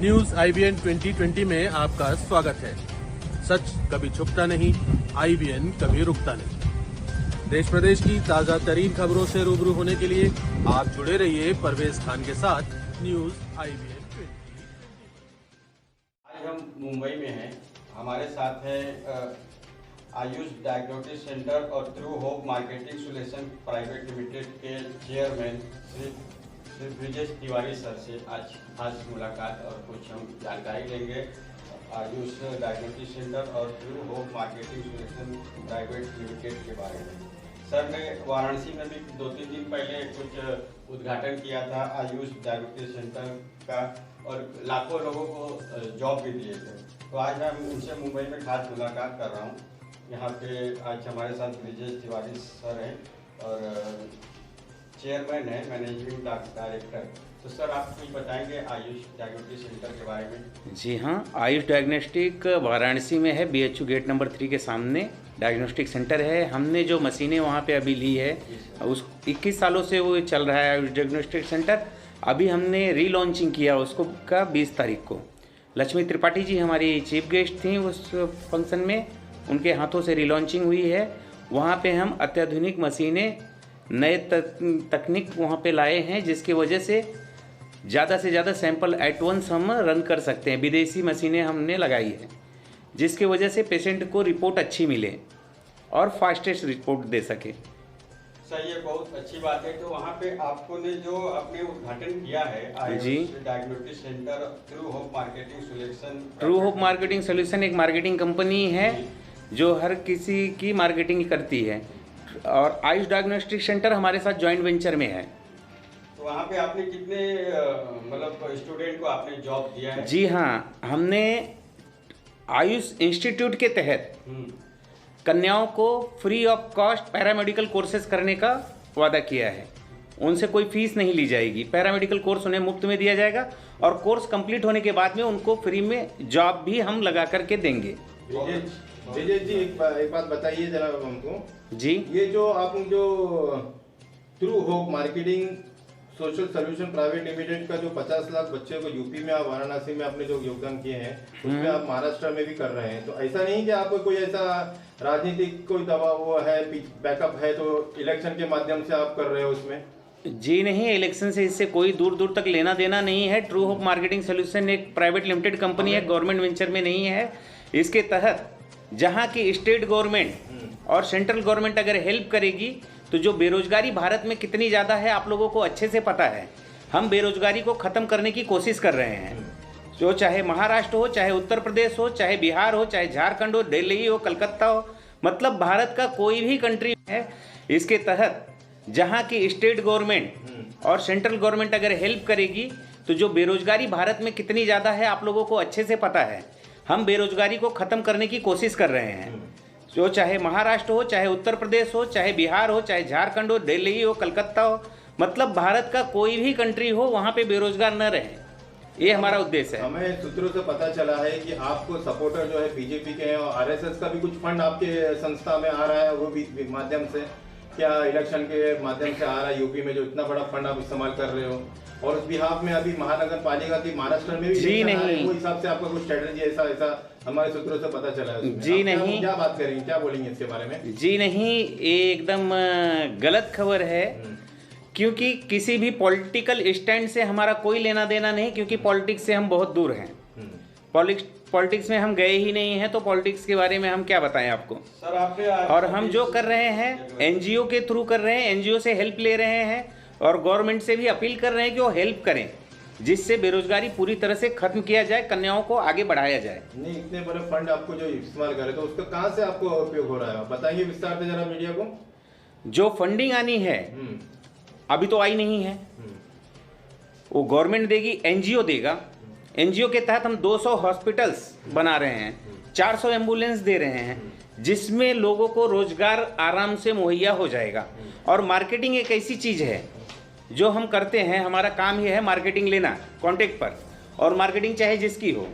News IBN 2020 में आपका स्वागत है। सच कभी छुपता नहीं, IBN कभी रुकता नहीं। देश प्रदेश की ताजा तरीन खबरों से रूबरू होने के लिए आप जुड़े रहिए परवेज खान के साथ न्यूज IBN 2020। आज हम मुंबई में हैं। हमारे साथ है आयुष डायग्नोस्टिक सेंटर और through hope marketing solution private limited के चेयरमैन श्री ब्रिजेश तिवारी सर से आज खास मुलाकात और कुछ हम जानकारी लेंगे आयुष डायग्नोस्टिक सेंटर और through hope marketing solution private limited के बारे में। सर ने वाराणसी में भी 2-3 दिन पहले कुछ उद्घाटन किया था आयुष डायग्नोस्टिक सेंटर का और लाखों लोगों को जॉब भी दिए थे। तो आज मैं उनसे मुंबई में खास मुलाकात कर रहा हूँ। यहाँ पे आज हमारे साथ ब्रिजेश तिवारी सर हैं और चेयरमैन है मैनेजिंग डायरेक्टर। तो सर आप कुछ बताएंगे आयुष डायग्नोस्टिक सेंटर के बारे में? जी हाँ, आयुष डायग्नोस्टिक वाराणसी में है, BHU गेट नंबर 3 के सामने डायग्नोस्टिक सेंटर है। हमने जो मशीनें वहाँ पे अभी ली है उस 21 सालों से वो चल रहा है आयुष डायग्नोस्टिक सेंटर। अभी हमने रीलॉन्चिंग किया उसको का 20 तारीख को। लक्ष्मी त्रिपाठी जी हमारी चीफ गेस्ट थी उस फंक्शन में, उनके हाथों से रीलॉन्चिंग हुई है। वहाँ पे हम अत्याधुनिक मशीनें नए तकनीक वहाँ पे लाए हैं, जिसकी वजह से ज़्यादा सैंपल एट वंस हम रन कर सकते हैं। विदेशी मशीनें हमने लगाई है, जिसकी वजह से पेशेंट को रिपोर्ट अच्छी मिले और फास्टेस्ट रिपोर्ट दे सके। सही है, बहुत अच्छी बात है। तो वहाँ पे आपको ने जो अपने उद्घाटन किया है Ayush diagnostic centre through hope marketing solution. Through hope marketing solution एक मार्केटिंग कंपनी है जो हर किसी की मार्केटिंग करती है और आयुष डायग्नोस्टिक सेंटर हमारे साथ जॉइंट वेंचर में है। तो वहाँ पे आपने कितने मतलब स्टूडेंट को आपने जॉब दिया है? जी हाँ, हमने आयुष इंस्टीट्यूट के तहत कन्याओं को free of cost paramedical courses करने का वादा किया है। उनसे कोई फीस नहीं ली जाएगी, पैरामेडिकल कोर्स उन्हें मुफ्त में दिया जाएगा और कोर्स कंप्लीट होने के बाद में उनको फ्री में जॉब भी हम लगा करके देंगे। विजय जी एक बात बताइए जरा हमको जी। ये जो आप जो through hope marketing social solution private limited का जो 50 लाख बच्चे को यूपी में आप वाराणसी में आपने जो योगदान किए हैं उसमें आप महाराष्ट्र में भी कर रहे हैं, तो ऐसा नहीं कि आपको कोई ऐसा राजनीतिक कोई दबाव वो है बैकअप है तो इलेक्शन के माध्यम से आप कर रहे हो उसमें? जी नहीं, इलेक्शन से इससे कोई दूर तक लेना देना नहीं है। ट्रू होप मार्केटिंग सोल्यूशन एक प्राइवेट लिमिटेड कंपनी है, गवर्नमेंट वेंचर में नहीं है। इसके तहत जहाँ की स्टेट गवर्नमेंट और सेंट्रल गवर्नमेंट अगर हेल्प करेगी तो जो बेरोजगारी भारत में कितनी ज़्यादा है आप लोगों को अच्छे से पता है। हम बेरोजगारी को ख़त्म करने की कोशिश कर रहे हैं, जो चाहे महाराष्ट्र हो, चाहे उत्तर प्रदेश हो, चाहे बिहार हो, चाहे झारखंड हो, दिल्ली हो, कलकत्ता हो, मतलब भारत का कोई भी कंट्री है। इसके तहत जहाँ की स्टेट गवर्नमेंट और सेंट्रल गवर्नमेंट अगर हेल्प करेगी तो जो बेरोजगारी भारत में कितनी ज़्यादा है आप लोगों को अच्छे से पता है। हम बेरोजगारी को ख़त्म करने की कोशिश कर रहे हैं, जो चाहे महाराष्ट्र हो, चाहे उत्तर प्रदेश हो, चाहे बिहार हो, चाहे झारखंड हो, दिल्ली हो, कलकत्ता हो, मतलब भारत का कोई भी कंट्री हो वहाँ पे बेरोजगार न रहे। ये हमारा उद्देश्य है। हमें सूत्रों से पता चला है कि आपको सपोर्टर जो है बीजेपी के हैं और RSS का भी कुछ फंड आपके संस्था में आ रहा है, वो भी माध्यम से क्या इलेक्शन के माध्यम से आ रहा है यूपी में, जो इतना बड़ा फंड आप इस्तेमाल कर रहे हो? और उस बिहाफ में अभी महानगर पालिका की महाराष्ट्र में भी जी नहीं, वो हिसाब से आपका कुछ स्ट्रेटजी ऐसा हमारे सूत्रों से पता चला है? जी नहीं, क्या बात करेंगे, क्या बोलेंगे इसके बारे में? जी नहीं, ये एकदम गलत खबर है, क्योंकि किसी भी पॉलिटिकल स्टैंड से हमारा कोई लेना देना नहीं, क्योंकि पॉलिटिक्स से हम बहुत दूर हैं। पॉलिटिक्स में हम गए ही नहीं हैं, तो पॉलिटिक्स के बारे में हम क्या बताएं आपको? सर आपने और हम जो कर रहे हैं NGO के थ्रू कर रहे हैं, NGO से हेल्प ले रहे हैं और गवर्नमेंट से भी अपील कर रहे हैं कि वो हेल्प करें, जिससे बेरोजगारी पूरी तरह से खत्म किया जाए, कन्याओं को आगे बढ़ाया जाए। नहीं, इतने बड़े फंड आपको जो इस्तेमाल करे तो उसका कहाँ से आपको उपयोग हो रहा है, बताइए विस्तार से जरा मीडिया को। जो फंडिंग आनी है अभी तो आई नहीं है, वो गवर्नमेंट देगी, NGO देगा। NGO के तहत हम 200 हॉस्पिटल्स बना रहे हैं, 400 एम्बुलेंस दे रहे हैं, जिसमें लोगों को रोजगार आराम से मुहैया हो जाएगा। और मार्केटिंग एक ऐसी चीज़ है जो हम करते हैं, हमारा काम ये है मार्केटिंग लेना कॉन्टेक्ट पर, और मार्केटिंग चाहे जिसकी हो,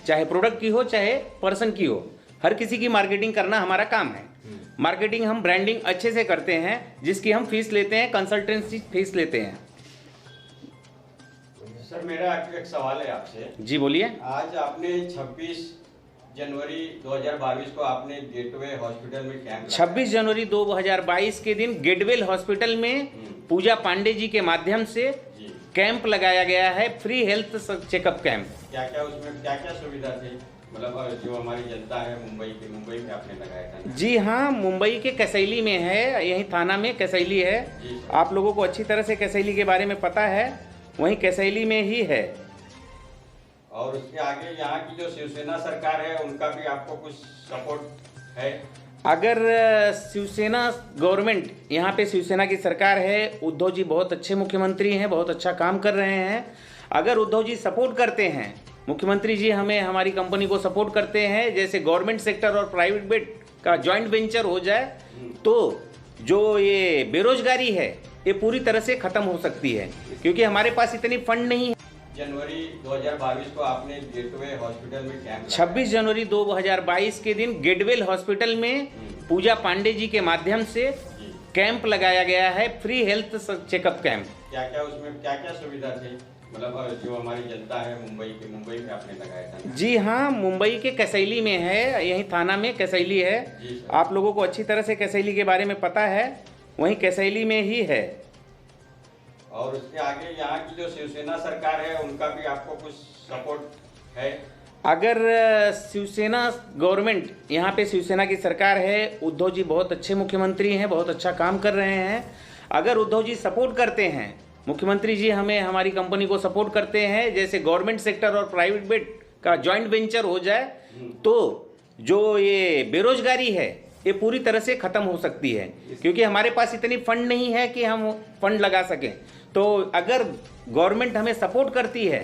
चाहे प्रोडक्ट की हो, चाहे पर्सन की हो, हर किसी की मार्केटिंग करना हमारा काम है। मार्केटिंग हम ब्रांडिंग अच्छे से करते हैं, जिसकी हम फीस लेते हैं, कंसल्टेंसी फीस लेते हैं। सर मेरा एक सवाल है आपसे। जी बोलिए। आज आपने 26 जनवरी 2022 को आपने गेटवे हॉस्पिटल में कैंप 26 जनवरी 2022 के दिन गेटवेल हॉस्पिटल में पूजा पांडे जी के माध्यम से जी कैंप लगाया गया है, फ्री हेल्थ चेकअप कैंप। क्या क्या उसमें क्या क्या सुविधा थी, मतलब जो हमारी जनता है मुंबई में आपने लगाया था? जी हाँ, मुंबई के कसैली में है, यही थाना में कसैली है। जी। आप लोगों को अच्छी तरह से कसैली के बारे में पता है, वहीं कसैली में ही है। और उसके आगे यहाँ की जो शिवसेना सरकार है उनका भी आपको कुछ सपोर्ट है? अगर शिवसेना गवर्नमेंट, यहाँ पे शिवसेना की सरकार है, उद्धव जी बहुत अच्छे मुख्यमंत्री हैं, बहुत अच्छा काम कर रहे हैं। अगर उद्धव जी सपोर्ट करते हैं, मुख्यमंत्री जी हमें हमारी कंपनी को सपोर्ट करते हैं, जैसे गवर्नमेंट सेक्टर और प्राइवेट बेट का जॉइंट वेंचर हो जाए, तो जो ये बेरोजगारी है ये पूरी तरह से खत्म हो सकती है, क्योंकि हमारे पास इतनी फंड नहीं है। जनवरी 2022 को आपने गेटवे हॉस्पिटल में कैंप 26 जनवरी 2022 के दिन गेटवेल हॉस्पिटल में पूजा पांडे जी के माध्यम से जी कैंप लगाया गया है, फ्री हेल्थ चेकअप कैंप। क्या क्या उसमें क्या क्या सुविधा थी, मतलब जो हमारी जनता है मुंबई में आपने लगाया था? जी हाँ, मुंबई के कसैली में है, यही थाना में कसैली है। जी सर। आप लोगों को अच्छी तरह से कसैली के बारे में पता है, वहीं कसैली में ही है। और उसके आगे यहाँ की जो शिवसेना सरकार है उनका भी आपको कुछ सपोर्ट है? अगर शिवसेना गवर्नमेंट, यहाँ पे शिवसेना की सरकार है, उद्धव जी बहुत अच्छे मुख्यमंत्री हैं, बहुत अच्छा काम कर रहे हैं। अगर उद्धव जी सपोर्ट करते हैं, मुख्यमंत्री जी हमें हमारी कंपनी को सपोर्ट करते हैं, जैसे गवर्नमेंट सेक्टर और प्राइवेट बेट का जॉइंट वेंचर हो जाए, तो जो ये बेरोजगारी है ये पूरी तरह से खत्म हो सकती है, क्योंकि हमारे पास इतनी फंड नहीं है कि हम फंड लगा सकें। तो अगर गवर्नमेंट हमें सपोर्ट करती है,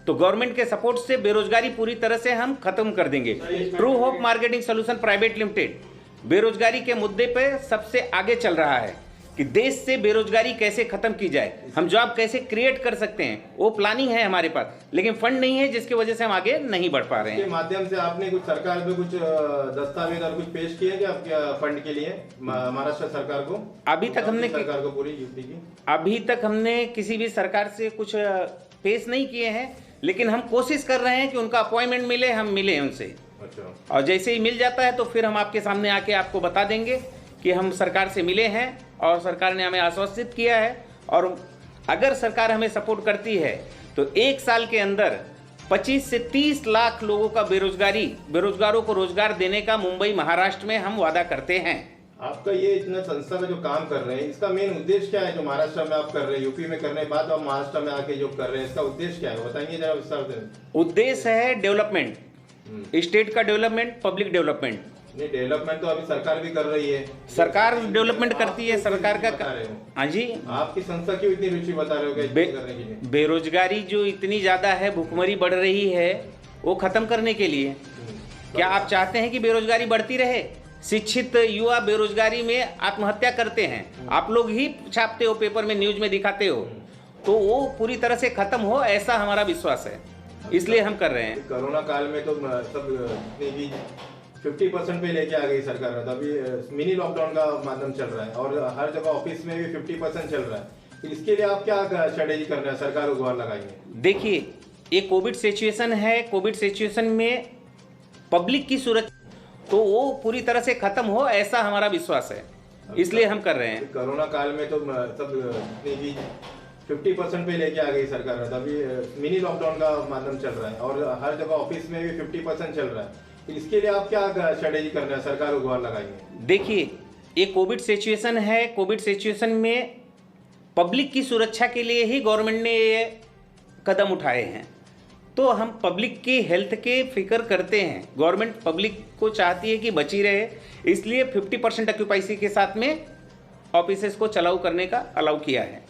तो गवर्नमेंट के सपोर्ट से बेरोजगारी पूरी तरह से हम खत्म कर देंगे। True hope marketing solution private limited बेरोजगारी के मुद्दे पे सबसे आगे चल रहा है कि देश से बेरोजगारी कैसे खत्म की जाए, हम जॉब कैसे क्रिएट कर सकते हैं, वो प्लानिंग है हमारे पास, लेकिन फंड नहीं है, जिसकी वजह से हम आगे नहीं बढ़ पा रहे हैं। के माध्यम से आपने कुछ सरकार पे कुछ दस्तावेज और कुछ पेश किए क्या आपके फंड के लिए महाराष्ट्र सरकार को? अभी तक हमने सरकार को, पूरी यूपी की अभी तक हमने किसी भी सरकार से कुछ पेश नहीं किए हैं, लेकिन हम कोशिश कर रहे हैं कि उनका अपॉइंटमेंट मिले, हम मिले उनसे। अच्छा। और जैसे ही मिल जाता है तो फिर हम आपके सामने आके आपको बता देंगे कि हम सरकार से मिले हैं और सरकार ने हमें आश्वस्त किया है। और अगर सरकार हमें सपोर्ट करती है तो 1 साल के अंदर 25 से 30 लाख लोगों का बेरोजगारों को रोजगार देने का मुंबई महाराष्ट्र में हम वादा करते हैं। आपका ये इतना संस्था में जो काम कर रहे हैं, इसका मेन उद्देश्य क्या है? जो महाराष्ट्र में आप कर रहे हैं, यूपी में करने के बाद आप महाराष्ट्र में आके जो कर रहे हैं, इसका उद्देश्य क्या है, बताएंगे जरा विस्तार से। उद्देश्य है डेवलपमेंट, स्टेट का डेवलपमेंट, पब्लिक डेवलपमेंट। नहीं, डेवलपमेंट तो अभी सरकार भी कर रही है। सरकार डेवलपमेंट करती है, सरकार का। बता रहे हो। हाँ जी। आपकी संस्था क्यों इतनी रुचि बता रहे हो करने के लिए? बेरोजगारी जो इतनी ज्यादा है, भुखमरी बढ़ रही है, वो खत्म करने के लिए। क्या आप चाहते हैं कि बेरोजगारी बढ़ती रहे? शिक्षित युवा बेरोजगारी में आत्महत्या करते हैं, आप लोग ही छापते हो, पेपर में, न्यूज में दिखाते हो, तो वो पूरी तरह से खत्म हो, ऐसा हमारा विश्वास है, इसलिए हम कर रहे हैं। कोरोना काल में तो सब 50% पे लेके आ गई सरकार ने, तो अभी मिनी लॉकडाउन का माध्यम चल रहा है और हर जगह ऑफिस में भी 50% चल रहा है। तो इसके लिए आप क्या स्ट्रेटेजी कर रहे हैं, सरकार को गुहार लगाएंगे? देखिए, ये कोविड सिचुएशन है, कोविड सिचुएशन में पब्लिक की सुरक्षा, तो वो पूरी तरह से खत्म हो, ऐसा हमारा विश्वास है, इसलिए हम कर रहे हैं। कोरोना काल में तो सब 50% पे लेके आ गई सरकार ने, तो अभी मिनी लॉकडाउन का माध्यम चल रहा है और हर जगह ऑफिस में भी 50% चल रहा है। तो इसके लिए आप क्या स्ट्रेटेजी कर रहे हैं, सरकार को गुहार लगाएंगे? देखिए, ये कोविड सिचुएशन है, कोविड सिचुएशन में पब्लिक की सुरक्षा के लिए ही गवर्नमेंट ने ये कदम उठाए हैं, तो हम पब्लिक की हेल्थ के फिक्र करते हैं। गवर्नमेंट पब्लिक को चाहती है कि बची रहे, इसलिए 50% ऑक्यूपाइसी के साथ में ऑफिसेस को चलाऊ करने का अलाउ किया है।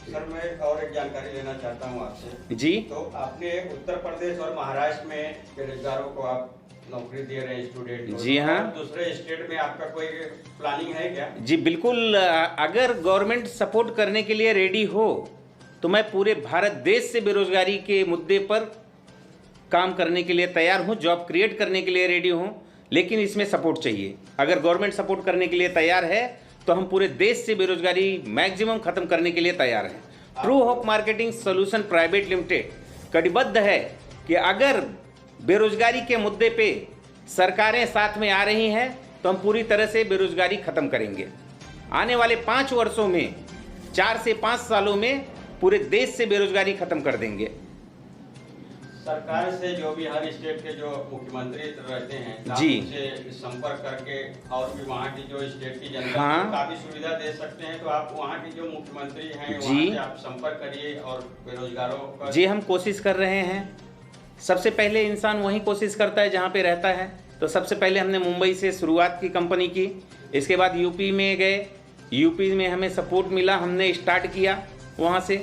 सर मैं और एक जानकारी लेना चाहता हूँ आपसे। जी। तो आपने उत्तर प्रदेश और महाराष्ट्र में बेरोजगारों को आप नौकरी दे रहे हैं, स्टूडेंट। जी हाँ। और दूसरे स्टेट में आपका कोई प्लानिंग है क्या? जी बिल्कुल, अगर गवर्नमेंट सपोर्ट करने के लिए रेडी हो तो मैं पूरे भारत देश से बेरोजगारी के मुद्दे पर काम करने के लिए तैयार हूं, जॉब क्रिएट करने के लिए रेडी हूं, लेकिन इसमें सपोर्ट चाहिए। अगर गवर्नमेंट सपोर्ट करने के लिए तैयार है तो हम पूरे देश से बेरोजगारी मैक्सिमम खत्म करने के लिए तैयार हैं। True hope marketing solution private limited कटिबद्ध है कि अगर बेरोजगारी के मुद्दे पे सरकारें साथ में आ रही हैं तो हम पूरी तरह से बेरोजगारी खत्म करेंगे। आने वाले 5 वर्षों में 4 से 5 सालों में पूरे देश से बेरोजगारी खत्म कर देंगे। सरकार से जो भी हर स्टेट के जो मुख्यमंत्री रहते हैं आप जी। उनसे संपर्क करके और भी वहाँ की जो स्टेट की जनता हाँ। को काफी सुविधा दे सकते हैं, तो आप वहाँ के जो मुख्यमंत्री हैं जी। वहाँ से आप संपर्क करिए और बेरोजगारों का जी हम कोशिश कर रहे हैं। सबसे पहले इंसान वहीं कोशिश करता है जहाँ पे रहता है। तो सबसे पहले हमने मुंबई से शुरुआत की कंपनी की, इसके बाद यूपी में गए, यूपी में हमें सपोर्ट मिला, हमने स्टार्ट किया वहाँ से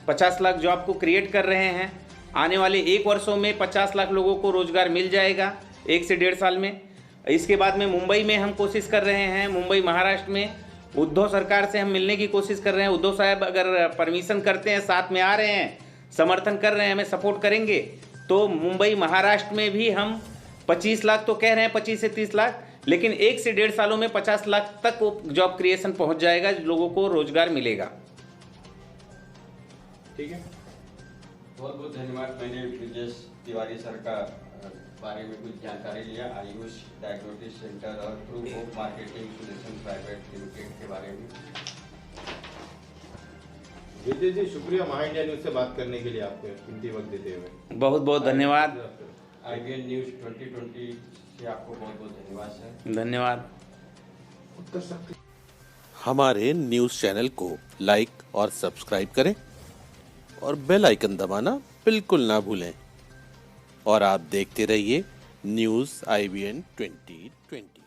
50 लाख जॉब को क्रिएट कर रहे हैं। आने वाले 1 वर्षों में 50 लाख लोगों को रोजगार मिल जाएगा 1 से 1.5 साल में। इसके बाद में मुंबई में हम कोशिश कर रहे हैं, मुंबई महाराष्ट्र में उद्धव सरकार से हम मिलने की कोशिश कर रहे हैं। उद्धव साहब अगर परमिशन करते हैं, साथ में आ रहे हैं, समर्थन कर रहे हैं, हमें सपोर्ट करेंगे तो मुंबई महाराष्ट्र में भी हम 25 लाख तो कह रहे हैं, 25 से 30 लाख, लेकिन 1 से 1.5 सालों में 50 लाख तक वो जॉब क्रिएशन पहुंच जाएगा, लोगों को रोजगार मिलेगा। ठीक है, बहुत बहुत धन्यवाद। मैंने ब्रिजेश तिवारी सर का बारे में कुछ जानकारी लिया, आयुष डायग्नोस्टिक सेंटर और true hope marketing solution private limited के बारे में। विजय जी शुक्रिया माई इंडिया न्यूज से बात करने के लिए, आपको कीमती वक्त देते हुए बहुत बहुत धन्यवाद। IBN न्यूज 2020 से आपको बहुत बहुत धन्यवाद सर। धन्यवाद। हमारे न्यूज़ चैनल को लाइक और सब्सक्राइब करें और बेल आइकन दबाना बिल्कुल ना भूलें। और आप देखते रहिए न्यूज़ IBN 2020।